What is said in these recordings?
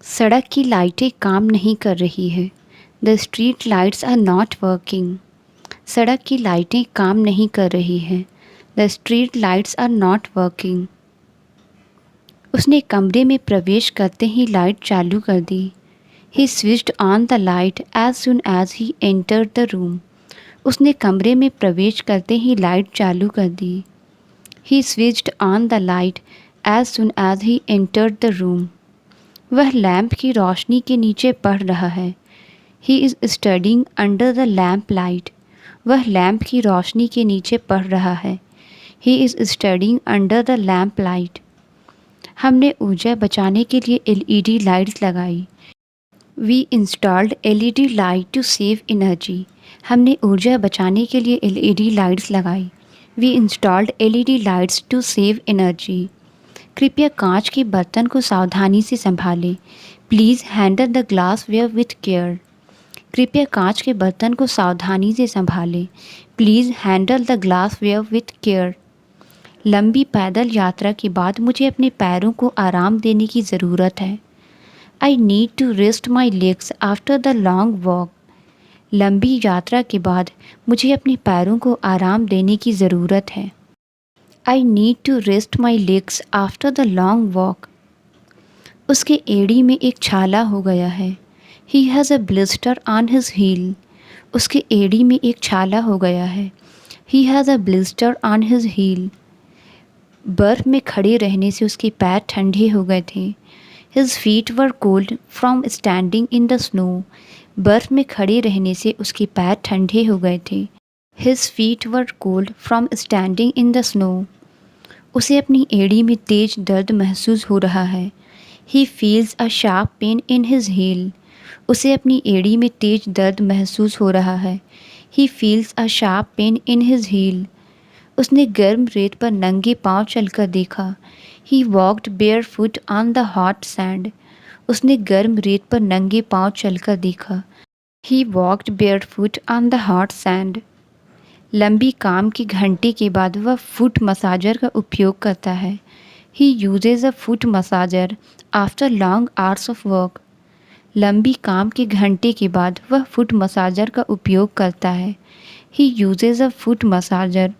सड़क की लाइटें काम नहीं कर रही है। The street lights are not working. सड़क की लाइटें काम नहीं कर रही है। The street lights are not working. उसने कमरे में प्रवेश करते ही लाइट चालू कर दी। He switched on the light as soon as he entered the room. उसने कमरे में प्रवेश करते ही लाइट चालू कर दी। He switched on the light as soon as he entered the room. वह लैंप की रोशनी के नीचे पढ़ रहा है। He is studying under the lamp light. वह लैंप की रोशनी के नीचे पढ़ रहा है। He is studying under the lamp light. हमने ऊर्जा बचाने के लिए एलईडी लाइट्स लगाई। We installed LED light to save energy. हमने ऊर्जा बचाने के लिए एलईडी लाइट्स लगाई। We installed LED lights to save energy. कृपया कांच के बर्तन को सावधानी से संभालें। Please handle the glassware with care. कृपया कांच के बर्तन को सावधानी से संभालें। Please handle the glassware with care. लंबी पैदल यात्रा के बाद मुझे अपने पैरों को आराम देने की ज़रूरत है। I need to rest my legs after the long walk. लंबी यात्रा के बाद मुझे अपने पैरों को आराम देने की ज़रूरत है। I need to rest my legs after the long walk. उसके एड़ी में एक छाला हो गया है। He has a blister on his heel. उसके एड़ी में एक छाला हो गया है। He has a blister on his heel. बर्फ़ में खड़े रहने से उसके पैर ठंडे हो गए थे। His feet were cold from standing in the snow. बर्फ़ में खड़े रहने से उसके पैर ठंडे हो गए थे। His feet were cold from standing in the snow. उसे अपनी एड़ी में तेज दर्द महसूस हो रहा है। He feels a sharp pain in his heel. उसे अपनी एड़ी में तेज दर्द महसूस हो रहा है। He feels a sharp pain in his heel. उसने गर्म रेत पर नंगे पांव चलकर देखा। He walked barefoot on the hot sand. उसने गर्म रेत पर नंगे पांव चलकर देखा। He walked barefoot on the hot sand. लंबी काम की घंटे के बाद वह फुट मसाजर का उपयोग करता है। He uses a foot massager after long hours of work. लंबी काम के घंटे के बाद वह फुट मसाजर का उपयोग करता है। He uses a foot massager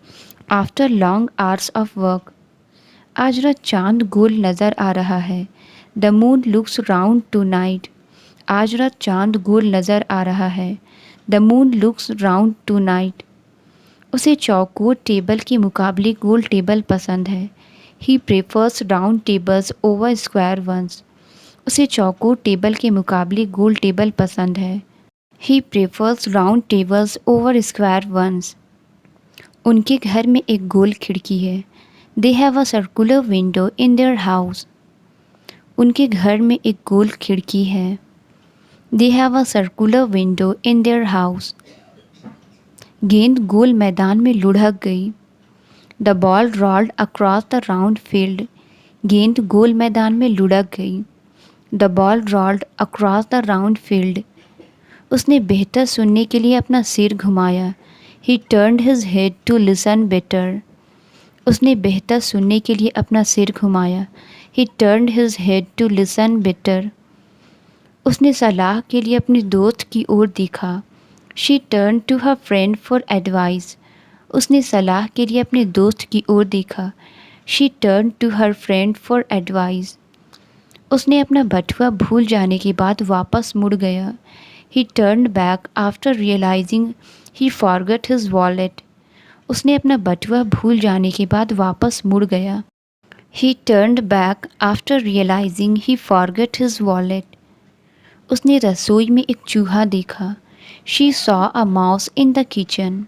after long hours of work. आज रात चांद गोल नज़र आ रहा है। The moon looks round tonight. आज रात चांद गोल नज़र आ रहा है। The moon looks round tonight. उसे चौकोर टेबल के मुकाबले गोल टेबल पसंद है। He prefers round tables over square ones. उसे चौकोर टेबल के मुकाबले गोल टेबल पसंद है। He prefers round tables over square ones. उनके घर में एक गोल खिड़की है। They have a circular window in their house. उनके घर में एक गोल खिड़की है। They have a circular window in their house. गेंद गोल मैदान में लुढ़क गई। The ball rolled across the round field. गेंद गोल मैदान में लुढ़क गई। The ball rolled across the round field. उसने बेहतर सुनने के लिए अपना सिर घुमाया। He turned his head to listen better. उसने बेहतर सुनने के लिए अपना सिर घुमाया। He turned his head to listen better. उसने सलाह के लिए अपने दोस्त की ओर देखा। She turn to her friend for advice. उसने सलाह के लिए अपने दोस्त की ओर देखा। She turn to her friend for advice. उसने अपना बटुआ भूल जाने के बाद वापस मुड़ गया। He turned back after realising he forgot his wallet. उसने अपना बटुआ भूल जाने के बाद वापस मुड़ गया। He turned back after realising he forgot his wallet. उसने रसोई में एक चूहा देखा। She saw a mouse in the kitchen.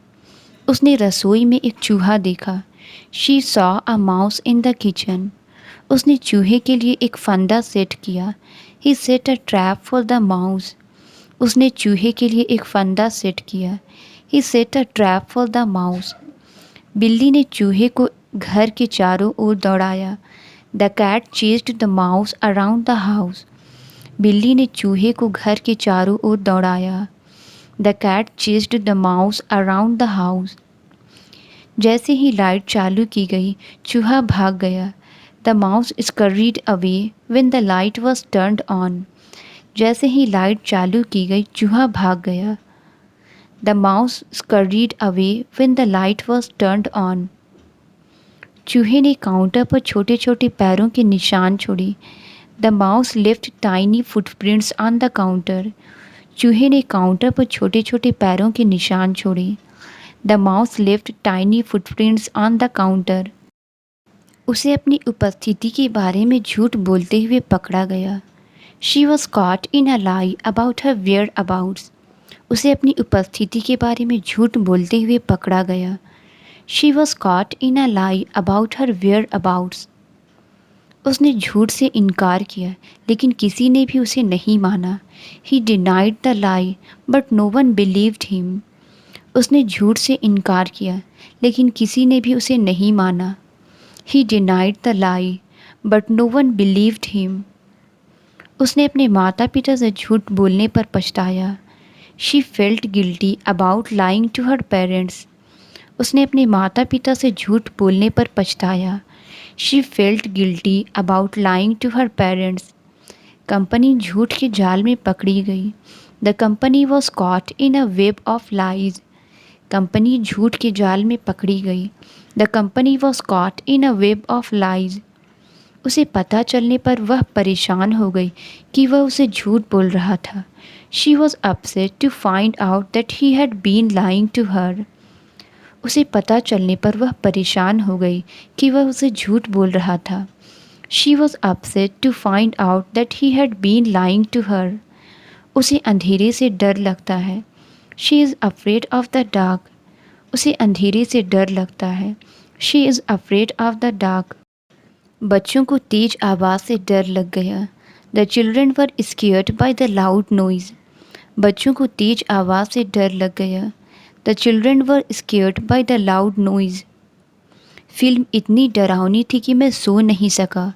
उसने रसोई में एक चूहा देखा। She saw a mouse in the kitchen. उसने चूहे के लिए एक फंदा सेट किया। He set a trap for the mouse. उसने चूहे के लिए एक फंदा सेट किया। He set a trap for the mouse. बिल्ली ने चूहे को घर के चारों ओर दौड़ाया। The cat chased the mouse around the house. बिल्ली ने चूहे को घर के चारों ओर दौड़ाया। The cat chased the mouse around the house. जैसे ही लाइट चालू की गई, चूहा भाग गया। The mouse scurried away when the light was turned on. जैसे ही लाइट चालू की गई चूहा भाग गया। The mouse scurried away when the light was turned on. चूहे ने काउंटर पर छोटे छोटे पैरों के निशान छोड़े। The mouse left tiny footprints on the counter. चूहे ने काउंटर पर छोटे छोटे पैरों के निशान छोड़े। The mouse left tiny footprints on the counter. उसे अपनी उपस्थिति के बारे में झूठ बोलते हुए पकड़ा गया। She was caught in a lie about her whereabouts. उसे अपनी उपस्थिति के बारे में झूठ बोलते हुए पकड़ा गया। She was caught in a lie about her whereabouts. उसने झूठ से इनकार किया लेकिन किसी ने भी उसे नहीं माना। He denied the lie but no one believed him. उसने झूठ से इनकार किया लेकिन किसी ने भी उसे नहीं माना। He denied the lie but no one believed him. उसने अपने माता पिता से झूठ बोलने पर पछताया। She felt guilty about lying to her parents. उसने अपने माता पिता से झूठ बोलने पर पछताया। She felt guilty about lying to her parents. Company झूठ के जाल में पकड़ी गई। The company was caught in a web of lies. Company झूठ के जाल में पकड़ी गई। The company was caught in a web of lies. उसे पता चलने पर वह परेशान हो गई कि वह उसे झूठ बोल रहा था। She was upset to find out that he had been lying to her. उसे पता चलने पर वह परेशान हो गई कि वह उसे झूठ बोल रहा था। She was upset to find out that he had been lying to her. उसे अंधेरे से डर लगता है। She is afraid of the dark. उसे अंधेरे से डर लगता है। She is afraid of the dark. बच्चों को तेज आवाज़ से डर लग गया। The children were scared by the loud noise. बच्चों को तेज आवाज़ से डर लग गया। The children were scared by the loud noise. Film इतनी डरावनी थी कि मैं सो नहीं सका।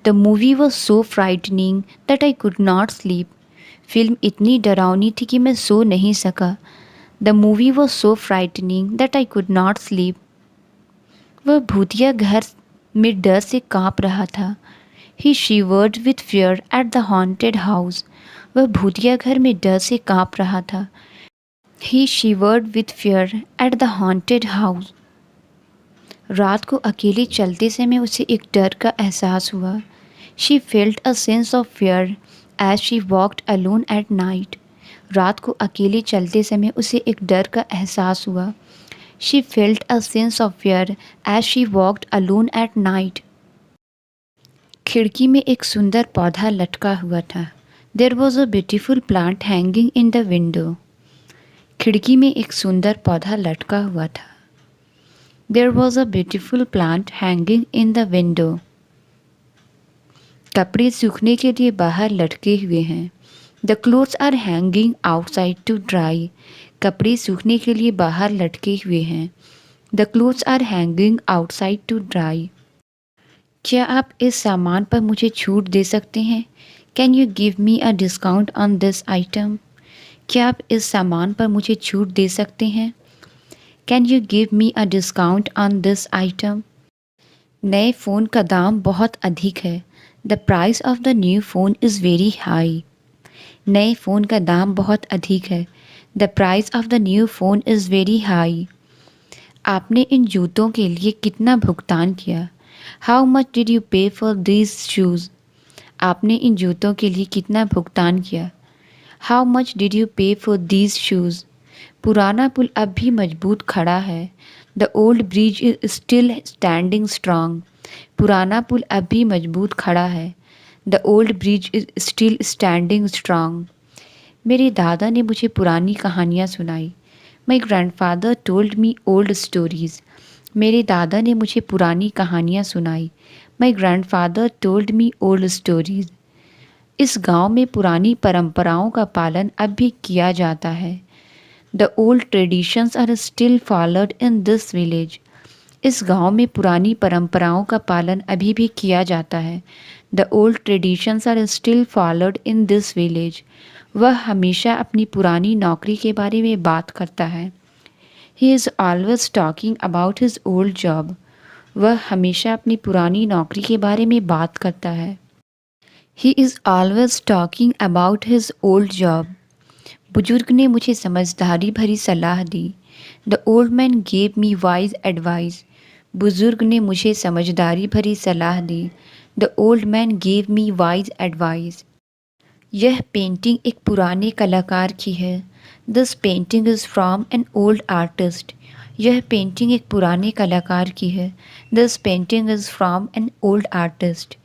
The movie was so frightening that I could not sleep. Film इतनी डरावनी थी कि मैं सो नहीं सका। The movie was so frightening that I could not sleep. वह भूतिया घर में डर से काँप रहा था। He shivered with fear at the haunted house. वह भूतिया घर में डर से काँप रहा था। He shivered with fear at the haunted house. रात को अकेले चलते समय उसे एक डर का एहसास हुआ। She felt a sense of fear as she walked alone at night. रात को अकेले चलते समय उसे एक डर का एहसास हुआ। She felt a sense of fear as she walked alone at night. खिड़की में एक सुंदर पौधा लटका हुआ था। There was a beautiful plant hanging in the window. खिड़की में एक सुंदर पौधा लटका हुआ था। There was a beautiful plant hanging in the window. कपड़े सूखने के लिए बाहर लटके हुए हैं। The clothes are hanging outside to dry. कपड़े सूखने के लिए बाहर लटके हुए हैं। The clothes are hanging outside to dry. क्या आप इस सामान पर मुझे छूट दे सकते हैं? Can you give me a discount on this item? क्या आप इस सामान पर मुझे छूट दे सकते हैं? Can you give me a discount on this item? नए फ़ोन का दाम बहुत अधिक है। The price of the new phone is very high. नए फ़ोन का दाम बहुत अधिक है। The price of the new phone is very high. आपने इन जूतों के लिए कितना भुगतान किया? हाउ मच डिड यू पे फॉर दीज शूज़? आपने इन जूतों के लिए कितना भुगतान किया? हाउ मच डिड यू पे फॉर दीज शूज़? पुराना पुल अब भी मजबूत खड़ा है। The old bridge is still standing strong. पुराना पुल अब भी मजबूत खड़ा है। The old bridge is still standing strong. मेरे दादा ने मुझे पुरानी कहानियाँ सुनाई। माई grandfather told me old stories. मेरे दादा ने मुझे पुरानी कहानियाँ सुनाई। माई grandfather told me old stories. इस गांव में पुरानी परंपराओं का पालन अब भी किया जाता है। The old traditions are still followed in this village. इस गांव में पुरानी परंपराओं का पालन अभी भी किया जाता है। The old traditions are still followed in this village. वह हमेशा अपनी पुरानी नौकरी के बारे में बात करता है। He is always talking about his old job. वह हमेशा अपनी पुरानी नौकरी के बारे में बात करता है। He is always talking about his old job. बुजुर्ग ने मुझे समझदारी भरी सलाह दी। The old man gave me wise advice. बुजुर्ग ने मुझे समझदारी भरी सलाह दी। The old man gave me wise advice. यह पेंटिंग एक पुराने कलाकार की है। This painting is from an old artist. यह पेंटिंग एक पुराने कलाकार की है। This painting is from an old artist.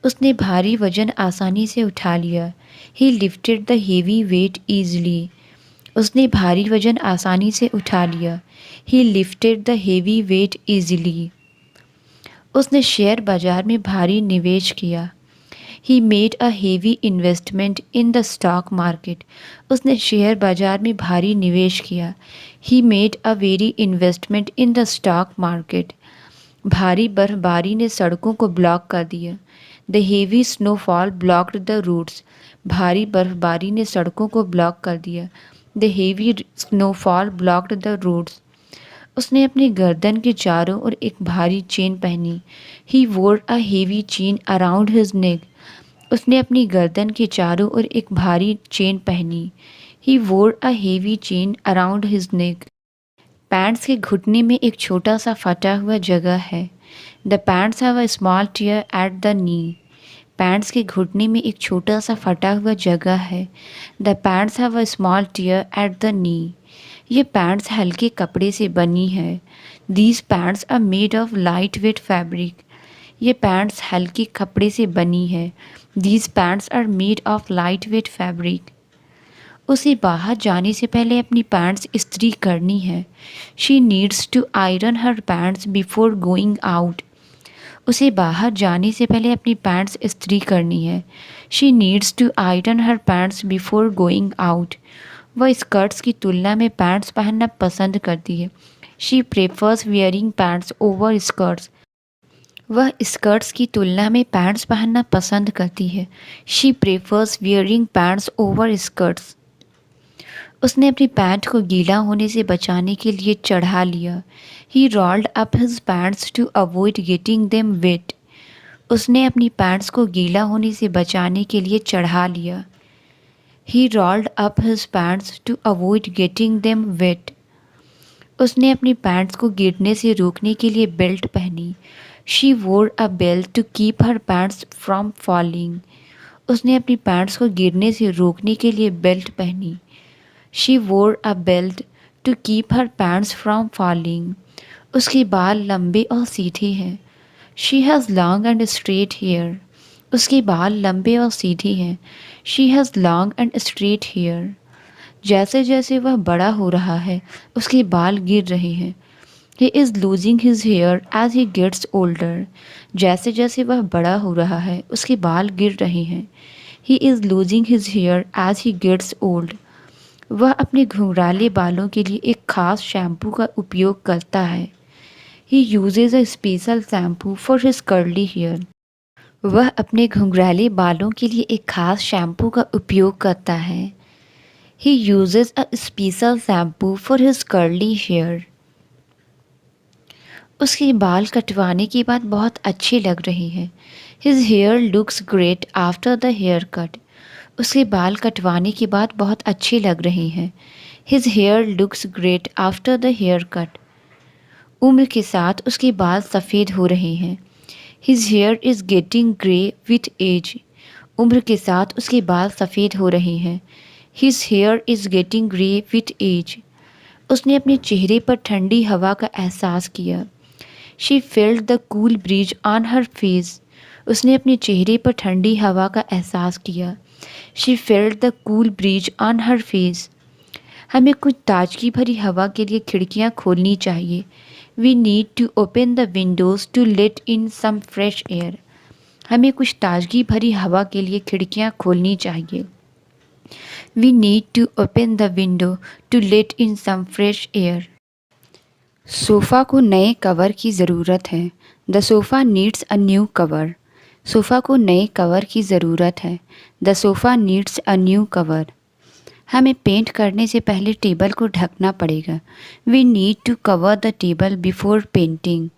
उसने भारी वजन आसानी से उठा लिया। He lifted the heavy weight easily. उसने भारी वजन आसानी से उठा लिया। He lifted the heavy weight easily. उसने शेयर बाजार में भारी निवेश किया। He made a heavy investment in the stock market. उसने शेयर बाजार में भारी निवेश किया। He made a very investment in the stock market. भारी बर्फबारी ने सड़कों को ब्लॉक कर दिया। The heavy snowfall blocked the roots. भारी बर्फबारी ने सड़कों को ब्लॉक कर दिया। The heavy snowfall blocked the routes. उसने अपनी गर्दन के चारों ओर एक भारी चेन पहनी। ही वोर a heavy chain around his neck. उसने अपनी गर्दन के चारों ओर एक भारी चेन पहनी। ही वोर a heavy chain around his neck. Pants के घुटने में एक छोटा सा फटा हुआ जगह है। The pants have a small tear at the knee. Pants के घुटने में एक छोटा सा फटा हुआ जगह है। The pants have a small tear at the knee. ये पैंट्स हल्के कपड़े से बनी है। These pants are made of lightweight fabric. ये पैंट्स हल्के कपड़े से बनी है। These pants are made of lightweight fabric. उसे बाहर जाने से पहले अपनी पैंट्स इस्त्री करनी है। She needs to iron her pants before going out. उसे बाहर जाने से पहले अपनी पैंट्स इस्त्री करनी है। She needs to iron her pants before going out. वह स्कर्ट्स की तुलना में पैंट्स पहनना पसंद करती है। She prefers wearing pants over skirts. वह स्कर्ट्स की तुलना में पैंट्स पहनना पसंद करती है। She prefers wearing pants over skirts. उसने अपनी पैंट को गीला होने से बचाने के लिए चढ़ा लिया। He rolled up his pants to avoid getting them wet. उसने अपनी पैंट्स को गीला होने से बचाने के लिए चढ़ा लिया। He rolled up his pants to avoid getting them wet. उसने अपनी पैंट्स को गिरने से रोकने के लिए बेल्ट पहनी। She wore a belt to keep her pants from falling. उसने अपनी पैंट्स को गिरने से रोकने के लिए बेल्ट पहनी। She wore a belt to keep her pants from falling. उसके बाल लंबे और सीधे हैं। She has long and straight hair. उसके बाल लंबे और सीधे हैं। She has long and straight hair. जैसे जैसे वह बड़ा हो रहा है उसके बाल गिर रहे हैं। He is losing his hair as he gets older. जैसे जैसे वह बड़ा हो रहा है उसके बाल गिर रहे हैं। He is losing his hair as he gets old. वह अपने घुंघराले बालों के लिए एक खास शैम्पू का उपयोग करता है। He uses a special shampoo for his curly hair. वह अपने घुंघराले बालों के लिए एक खास शैम्पू का उपयोग करता है। He uses a special shampoo for his curly hair. उसके बाल कटवाने के बाद बहुत अच्छे लग रहे हैं। His hair looks great after the haircut. उसके बाल कटवाने के बाद बहुत अच्छे लग रहे हैं। His hair looks great after the haircut. उम्र के साथ उसके बाल सफ़ेद हो रहे हैं। His hair is getting grey with age. उम्र के साथ उसके बाल सफ़ेद हो रहे हैं। His hair is getting grey with age. उसने अपने चेहरे पर ठंडी हवा का एहसास किया। She felt the cool breeze on her face. उसने अपने चेहरे पर ठंडी हवा का एहसास किया। She felt the cool breeze on her face. हमें कुछ ताजगी भरी हवा के लिए खिड़कियाँ खोलनी चाहिए। We need to open the windows to let in some fresh air. हमें कुछ ताजगी भरी हवा के लिए खिड़कियाँ खोलनी चाहिए। We need to open the window to let in some fresh air. Sofa को नए कवर की ज़रूरत है। The sofa needs a new cover. Sofa को नए कवर की ज़रूरत है। The sofa needs a new cover. हमें पेंट करने से पहले टेबल को ढकना पड़ेगा। We need to cover the table before painting.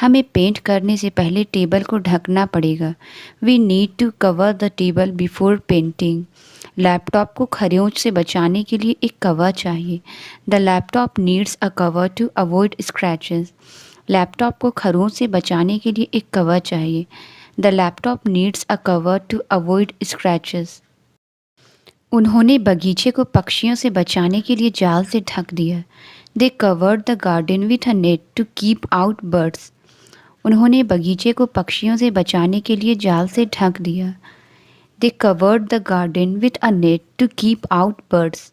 हमें पेंट करने से पहले टेबल को ढकना पड़ेगा। We need to cover the table before painting. Laptop को खरोंच से बचाने के लिए एक कवर चाहिए। The laptop needs a cover to avoid scratches. Laptop को खरोंच से बचाने के लिए एक कवर चाहिए। The laptop needs a cover to avoid scratches. उन्होंने बगीचे को पक्षियों से बचाने के लिए जाल से ढक दिया। They covered the garden with a net to keep out birds. उन्होंने बगीचे को पक्षियों से बचाने के लिए जाल से ढक दिया। They covered the garden with a net to keep out birds.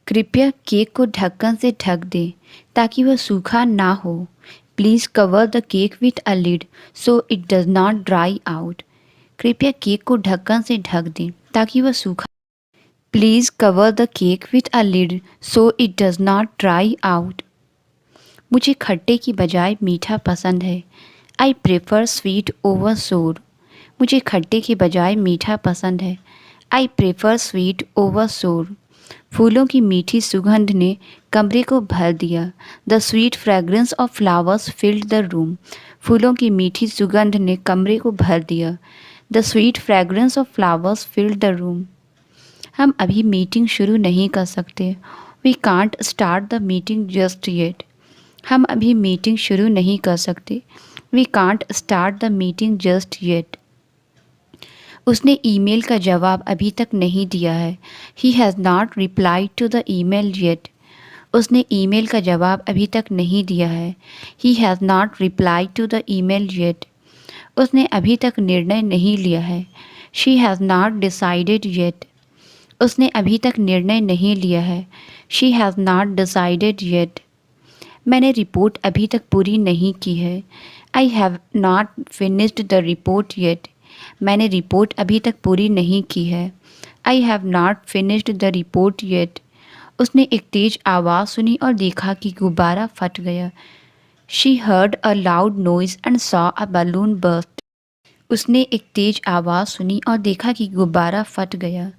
कृपया केक को ढक्कन से ढक दें ताकि वह सूखा ना हो। Please cover the cake with a lid so it does not dry out. कृपया केक को ढक्कन से ढक दें ताकि वह सूखा। Please cover the cake with a lid so it does not dry out. मुझे खट्टे की बजाय मीठा पसंद है। आई प्रेफर स्वीट ओवर सोर। मुझे खट्टे के बजाय मीठा पसंद है। आई प्रेफर स्वीट ओवर सोर। फूलों की मीठी सुगंध ने कमरे को भर दिया। The sweet fragrance of flowers filled the room. फूलों की मीठी सुगंध ने कमरे को भर दिया। The sweet fragrance of flowers filled the room. हम अभी मीटिंग शुरू नहीं कर सकते। We can't start the meeting just yet. हम अभी मीटिंग शुरू नहीं कर सकते। We can't start the meeting just yet. उसने ईमेल का जवाब अभी तक नहीं दिया है। He has not replied to the email yet. उसने ईमेल का जवाब अभी तक नहीं दिया है। He has not replied to the email yet. उसने अभी तक निर्णय नहीं लिया है। She has not decided yet. उसने अभी तक निर्णय नहीं लिया है। She has not decided yet. मैंने रिपोर्ट अभी तक पूरी नहीं की है। I have not finished the report yet. मैंने रिपोर्ट अभी तक पूरी नहीं की है। I have not finished the report yet. उसने एक तेज आवाज़ सुनी और देखा कि गुब्बारा फट गया। She heard a loud noise and saw a balloon burst. उसने एक तेज आवाज़ सुनी और देखा कि गुब्बारा फट गया।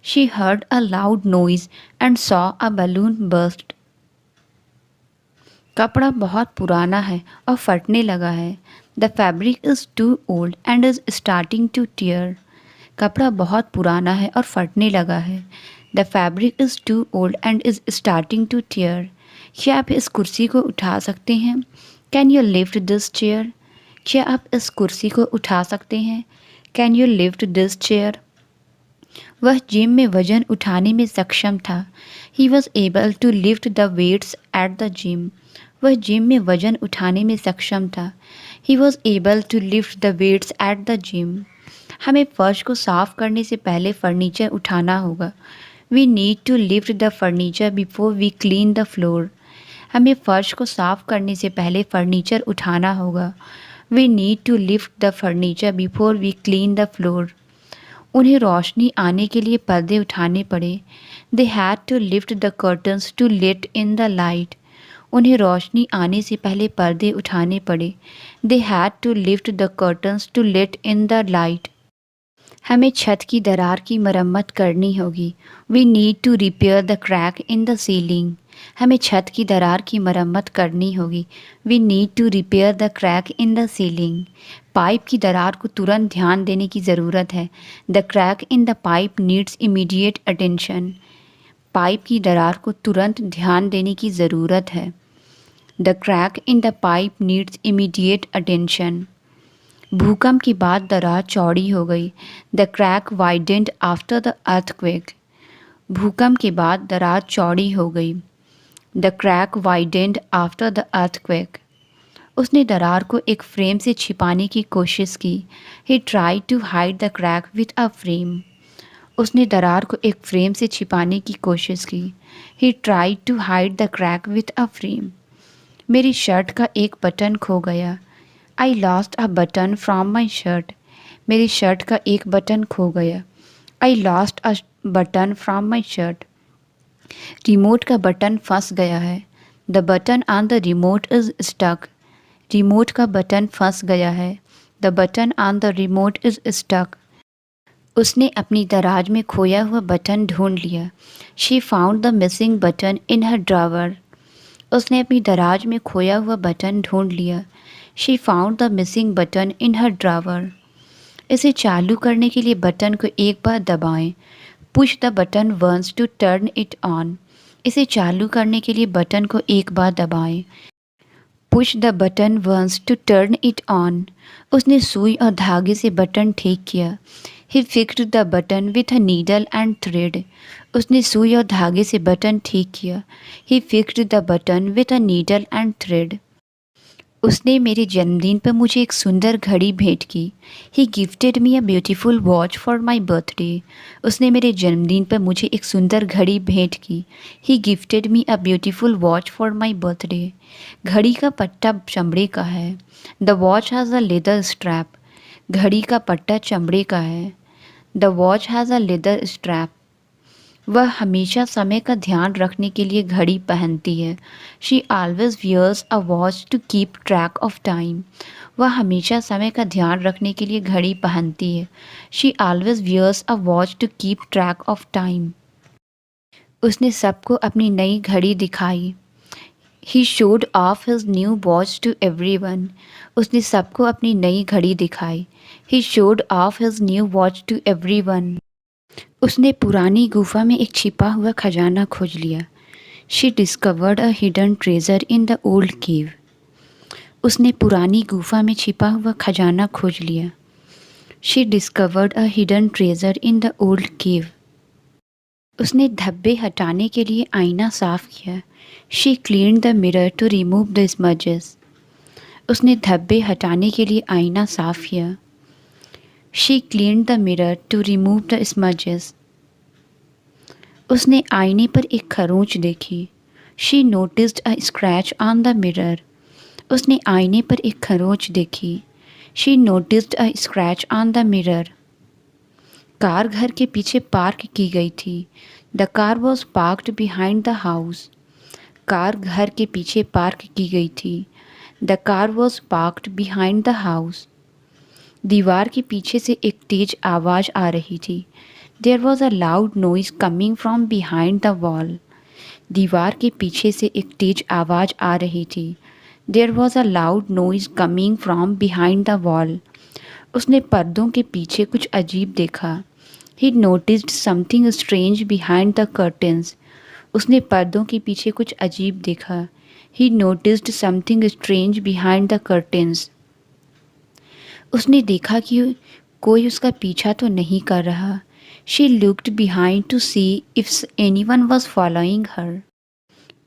She heard a loud noise and saw a balloon burst. कपड़ा बहुत पुराना है और फटने लगा है। The fabric is too old and is starting to tear. कपड़ा बहुत पुराना है और फटने लगा है। The fabric is too old and is starting to tear. क्या आप इस कुर्सी को उठा सकते हैं? Can you lift this chair? क्या आप इस कुर्सी को उठा सकते हैं? Can you lift this chair? वह जिम में वजन उठाने में सक्षम था। He was able to lift the weights at the gym. वह जिम में वजन उठाने में सक्षम था। He was able to lift the weights at the gym. हमें फर्श को साफ करने से पहले फर्नीचर उठाना होगा। We need to lift the furniture before we clean the floor. हमें फर्श को साफ करने से पहले फर्नीचर उठाना होगा। We need to lift the furniture before we clean the floor. उन्हें रोशनी आने के लिए पर्दे उठाने पड़े। They had to lift the curtains to let in the light. उन्हें रोशनी आने से पहले पर्दे उठाने पड़े। They had to lift the curtains to let in the light. हमें छत की दरार की मरम्मत करनी होगी। We need to repair the crack in the ceiling. हमें छत की दरार की मरम्मत करनी होगी। We need to repair the crack in the ceiling. Pipe की दरार को तुरंत ध्यान देने की ज़रूरत है। The crack in the pipe needs immediate attention. Pipe की दरार को तुरंत ध्यान देने की ज़रूरत है। The crack in the pipe needs immediate attention. भूकंप के बाद दरार चौड़ी हो गई। The crack widened after the earthquake. भूकंप के बाद दरार चौड़ी हो गई। The crack widened after the earthquake. उसने दरार को एक फ्रेम से छिपाने की कोशिश की। He try to hide the crack with a frame. उसने दरार को एक फ्रेम से छिपाने की कोशिश की। He try to hide the crack with a frame. मेरी शर्ट का एक बटन खो गया। I lost a button from my shirt. मेरी शर्ट का एक बटन खो गया। I lost a button from my shirt. Remote का बटन फंस गया है। The button on the remote is stuck. Remote का बटन फंस गया है। The button on the remote is stuck. उसने अपनी दराज में खोया हुआ बटन ढूंढ लिया। She found the missing button in her drawer. उसने अपनी दराज में खोया हुआ बटन ढूंढ लिया। She found the missing button in her drawer. इसे चालू करने के लिए बटन को एक बार दबाएं। Push the button once to turn it on. इसे चालू करने के लिए बटन को एक बार दबाएं। Push the button once to turn it on. उसने सुई और धागे से बटन ठीक किया। He fixed the button with a needle and thread. उसने सुई और धागे से बटन ठीक किया। He fixed the button with a needle and thread. उसने मेरे जन्मदिन पर मुझे एक सुंदर घड़ी भेंट की। He gifted me a beautiful watch for my birthday. उसने मेरे जन्मदिन पर मुझे एक सुंदर घड़ी भेंट की। He gifted me a beautiful watch for my birthday. घड़ी का पट्टा चमड़े का है। The watch has a leather strap. घड़ी का पट्टा चमड़े का है। The watch has a leather strap. वह हमेशा समय का ध्यान रखने के लिए घड़ी पहनती है। She always wears a watch to keep track of time. वह हमेशा समय का ध्यान रखने के लिए घड़ी पहनती है। She always wears a watch to keep track of time. उसने सबको अपनी नई घड़ी दिखाई। He showed off his new watch to everyone. उसने सबको अपनी नई घड़ी दिखाई। He showed off his new watch to everyone. उसने पुरानी गुफा में एक छिपा हुआ खजाना खोज लिया। She discovered a hidden treasure in the old cave. उसने पुरानी गुफा में छिपा हुआ खजाना खोज लिया। She discovered a hidden treasure in the old cave. उसने धब्बे हटाने के लिए आईना साफ किया। She cleaned the mirror to remove the smudges. उसने धब्बे हटाने के लिए आईना साफ किया। She cleaned the mirror to remove the smudges. उसने आईने पर एक खरोंच देखी। She noticed a scratch on the mirror. उसने आईने पर एक खरोंच देखी। She noticed a scratch on the mirror. Car घर के पीछे पार्क की गई थी। The car was parked behind the house. Car घर के पीछे पार्क की गई थी। The car was parked behind the house. दीवार के पीछे से एक तेज आवाज़ आ रही थी। There was a loud noise coming from behind the wall. दीवार के पीछे से एक तेज आवाज़ आ रही थी। There was a loud noise coming from behind the wall. उसने पर्दों के पीछे कुछ अजीब देखा। He noticed something strange behind the curtains. उसने पर्दों के पीछे कुछ अजीब देखा। He noticed something strange behind the curtains. उसने देखा कि कोई उसका पीछा तो नहीं कर रहा। She looked behind to see if anyone was following her.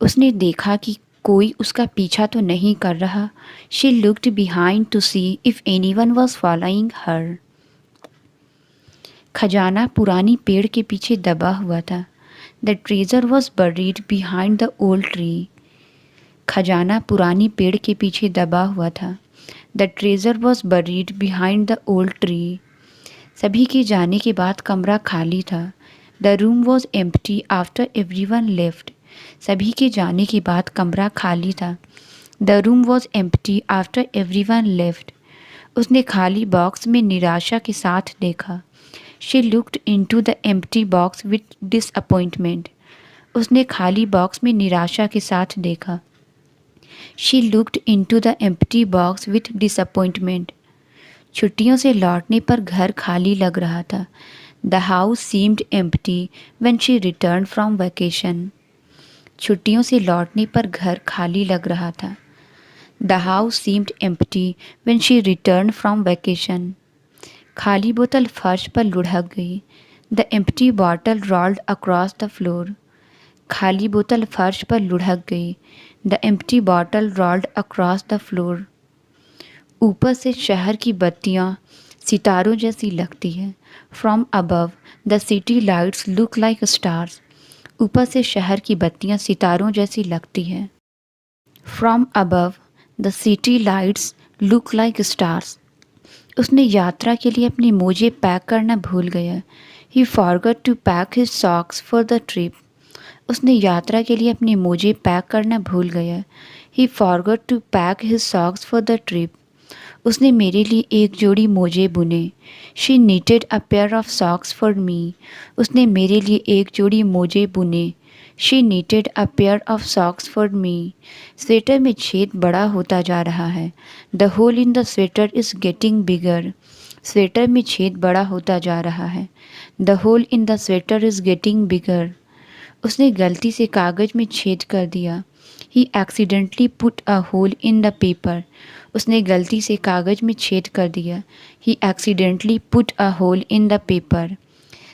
उसने देखा कि कोई उसका पीछा तो नहीं कर रहा। She looked behind to see if anyone was following her. खजाना पुरानी पेड़ के पीछे दबा हुआ था। The treasure was buried behind the old tree. खजाना पुरानी पेड़ के पीछे दबा हुआ था। The treasure was buried behind the old tree. सभी के जाने के बाद कमरा खाली था। The room was empty after everyone left. सभी के जाने के बाद कमरा खाली था। The room was empty after everyone left. उसने खाली बॉक्स में निराशा के साथ देखा। She looked into the empty box with disappointment. उसने खाली बॉक्स में निराशा के साथ देखा। She looked into the empty box with disappointment. छुट्टियों से लौटने पर घर खाली लग रहा था। The house seemed empty when she return from vacation. छुट्टियों से लौटने पर घर खाली लग रहा था। The house seemed empty when she return from vacation. खाली बोतल फर्श पर लुढ़क गई। The empty bottle rolled across the floor. खाली बोतल फर्श पर लुढ़क गई। The empty bottle rolled across the floor. ऊपर से शहर की बत्तियाँ सितारों जैसी लगती है। From above the city lights look like stars. ऊपर से शहर की बत्तियाँ सितारों जैसी लगती है। From above the city lights look like stars. उसने यात्रा के लिए अपने मोजे पैक करना भूल गया। He forgot to pack his socks for the trip. उसने यात्रा के लिए अपने मोजे पैक करना भूल गया। He forgot to pack his socks for the trip. उसने मेरे लिए एक जोड़ी मोजे बुने। She knitted a pair of socks for me. उसने मेरे लिए एक जोड़ी मोजे बुने। She knitted a pair of socks for me. Sweater में छेद बड़ा होता जा रहा है। The hole in the sweater is getting bigger. Sweater में छेद बड़ा होता जा रहा है। The hole in the sweater is getting bigger. उसने गलती से कागज़ में छेद कर दिया। He accidentally put a hole in the paper. उसने गलती से कागज़ में छेद कर दिया। He accidentally put a hole in the paper.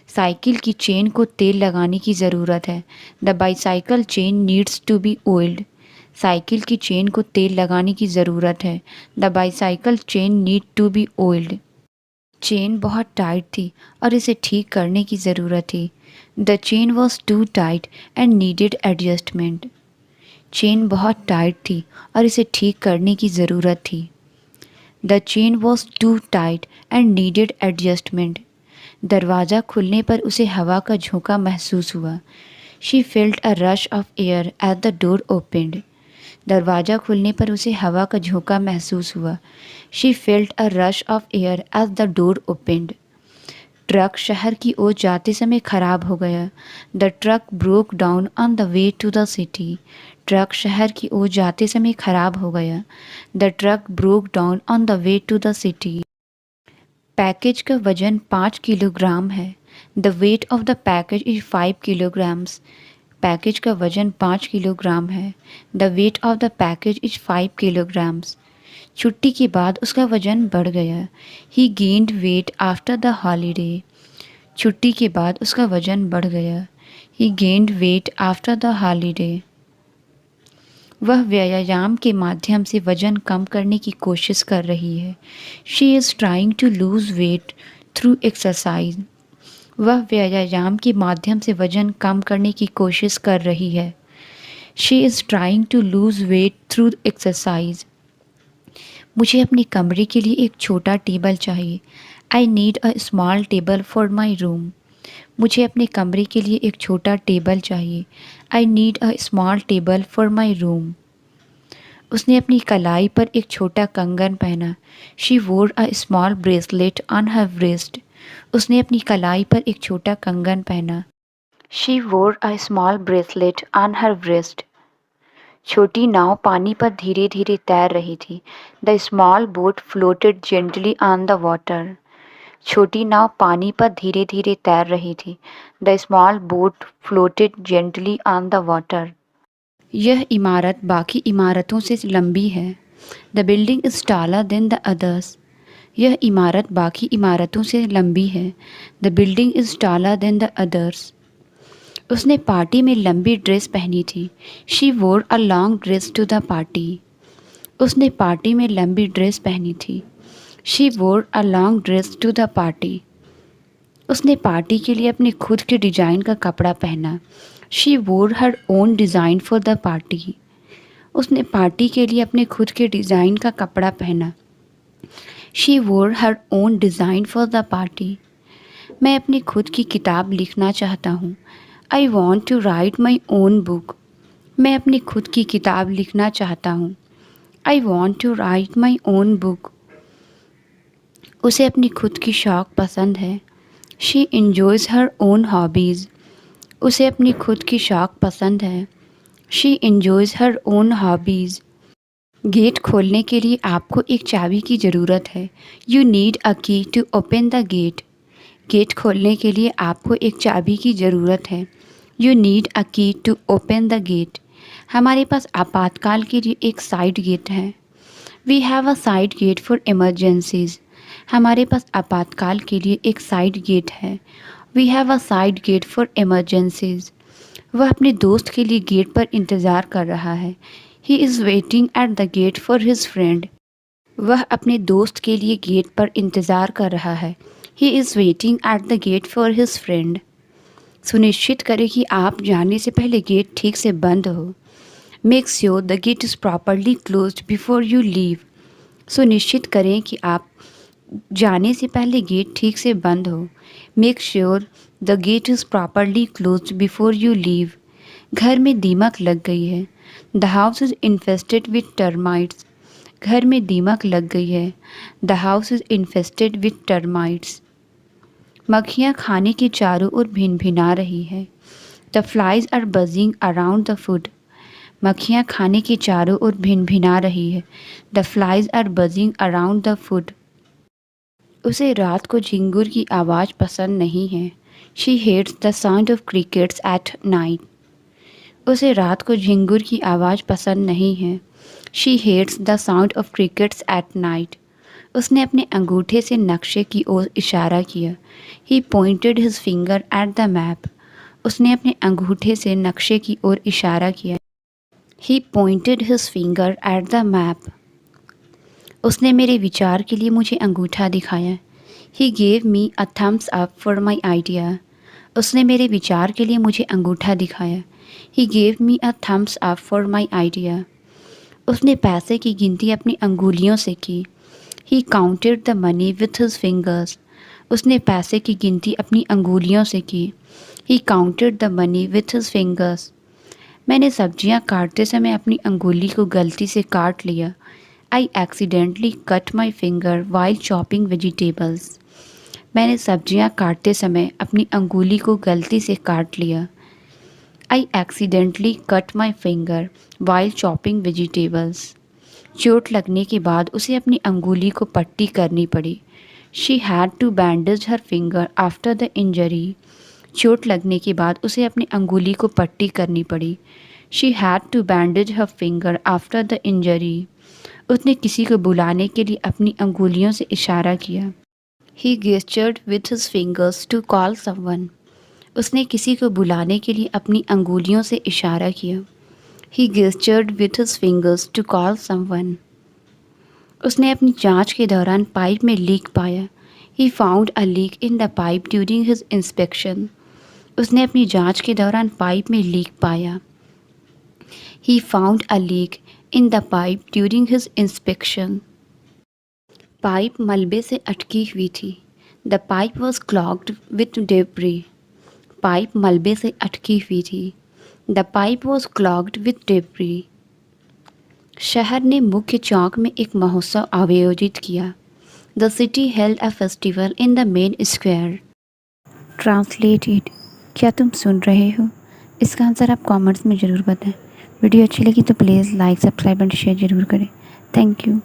Cycle की चेन को तेल लगाने की ज़रूरत है। The bicycle chain needs to be oiled. Cycle की चेन को तेल लगाने की ज़रूरत है। The bicycle chain need to be oiled. Chain बहुत टाइट थी और इसे ठीक करने की ज़रूरत थी। The chain was too tight and needed adjustment. Chain बहुत टाइट थी और इसे ठीक करने की ज़रूरत थी। The chain was too tight and needed adjustment. दरवाज़ा खुलने पर उसे हवा का झोंका महसूस हुआ। She felt a rush of air at the door opened. दरवाज़ा खुलने पर उसे हवा का झोंका महसूस हुआ। She felt a rush of air as the door opened. Truck शहर की ओर जाते समय खराब हो गया। The truck broke down on the way to the city. Truck शहर की ओर जाते समय खराब हो गया। The truck broke down on the way to the city. Package का वजन 5 किलोग्राम है। The weight of the package is 5 kilograms. Package का वजन 5 किलोग्राम है। The weight of the package is 5 kilograms. छुट्टी के बाद उसका वजन बढ़ गया। He gained weight after the holiday. छुट्टी के बाद उसका वजन बढ़ गया। He gained weight after the holiday. वह व्यायाम के माध्यम से वजन कम करने की कोशिश कर रही है। She is trying to lose weight through exercise. वह व्यायाम के माध्यम से वजन कम करने की कोशिश कर रही है। She is trying to lose weight through exercise. मुझे अपने कमरे के लिए एक छोटा टेबल चाहिए। I need a small table for my room. मुझे अपने कमरे के लिए एक छोटा टेबल चाहिए। I need a small table for my room. उसने अपनी कलाई पर एक छोटा कंगन पहना। She wore a small bracelet on her breast. उसने अपनी कलाई पर एक छोटा कंगन पहना। She wore a small bracelet on her breast. छोटी नाव पानी पर धीरे धीरे तैर रही थी। The small boat floated gently on the water. छोटी नाव पानी पर धीरे धीरे तैर रही थी। The small boat floated gently on the water. यह इमारत बाकी इमारतों से लंबी है। The building is taller than the others. यह इमारत बाकी इमारतों से लंबी है। The building is taller than the others. उसने पार्टी में लंबी ड्रेस पहनी थी। She wore a long dress to the party. उसने पार्टी में लंबी ड्रेस पहनी थी। She wore a long dress to the party. उसने पार्टी के लिए अपने खुद के डिज़ाइन का कपड़ा पहना। She wore her own design for the party. उसने पार्टी के लिए अपने खुद के डिज़ाइन का कपड़ा पहना। She wore her own design for the party. मैं अपनी खुद की किताब लिखना चाहता हूँ। I want to write my own book. मैं अपनी खुद की किताब लिखना चाहता हूँ। I want to write my own book. उसे अपनी खुद की शौक़ पसंद है। She enjoys her own hobbies. उसे अपनी खुद की शौक़ पसंद है। She enjoys her own hobbies. Gate खोलने के लिए आपको एक चाबी की ज़रूरत है। You need a key to open the gate. Gate खोलने के लिए आपको एक चाबी की ज़रूरत है। You need a key to open the gate. हमारे पास आपातकाल के लिए एक साइड गेट है। We have a side gate for emergencies. हमारे पास आपातकाल के लिए एक साइड गेट है। We have a side gate for emergencies. वह अपने दोस्त के लिए गेट पर इंतज़ार कर रहा है। He is waiting at the get for his friend. वह अपने दोस्त के लिए गेट पर इंतज़ार कर रहा है। He is waiting at the get for his friend. सुनिश्चित करें कि आप जाने से पहले गेट ठीक से बंद हो। Make sure the gate is properly closed before you leave. सुनिश्चित करें कि आप जाने से पहले गेट ठीक से बंद हो। Make sure the gate is properly closed before you leave. घर में दीमक लग गई है। The house is infested with termites. घर में दीमक लग गई है। The house is infested with termites. मक्खियाँ खाने के चारों ओर भिन भिना रही है। The flies are buzzing around the food. मक्खियाँ खाने के चारों ओर भिन भिना रही है। The flies are buzzing around the food. उसे रात को झिंगुर की आवाज़ पसंद नहीं है। She hates the sound of crickets at night. उसे रात को झिंगुर की आवाज़ पसंद नहीं है। She hates the sound of crickets at night. उसने अपने अंगूठे से नक्शे की ओर इशारा किया। He pointed his finger at the map. उसने अपने अंगूठे से नक्शे की ओर इशारा किया। He pointed his finger at the map. उसने मेरे विचार के लिए मुझे अंगूठा दिखाया। He gave me a thumbs up for my idea. उसने मेरे विचार के लिए मुझे अंगूठा दिखाया। He gave me a thumbs up for my idea. उसने पैसे की गिनती अपनी अंगुलियों से की। He counted the money with his fingers. उसने पैसे की गिनती अपनी अंगुलियों से की। He counted the money with his fingers. मैंने सब्जियां काटते समय अपनी अंगुली को गलती से काट लिया। I accidentally cut my finger while chopping vegetables. मैंने सब्जियां काटते समय अपनी अंगुली को गलती से काट लिया। I accidentally cut my finger while chopping vegetables. चोट लगने के बाद उसे अपनी अंगुली को पट्टी करनी पड़ी। She had to bandage her finger after the injury. चोट लगने के बाद उसे अपनी अंगुली को पट्टी करनी पड़ी। She had to bandage her finger after the injury. उसने किसी को बुलाने के लिए अपनी अंगुलियों से इशारा किया। He gestured with his fingers to call someone. उसने किसी को बुलाने के लिए अपनी अंगुलियों से इशारा किया। He gestured with his fingers to call someone. उसने अपनी जांच के दौरान पाइप में लीक पाया। He found a leak in the pipe during his inspection. उसने अपनी जांच के दौरान पाइप में लीक पाया। He found a leak in the pipe during his inspection. Pipe मलबे से अटकी हुई थी। The pipe was clogged with debris. Pipe मलबे से अटकी हुई थी। The pipe was clogged with debris. शहर ने मुख्य चौक में एक महोत्सव आयोजित किया। The city held a festival in the main square. Translated. क्या तुम सुन रहे हो? इसका आंसर आप कमेंट्स में ज़रूर बताएं। वीडियो अच्छी लगी तो please like, subscribe and share ज़रूर करें। Thank you.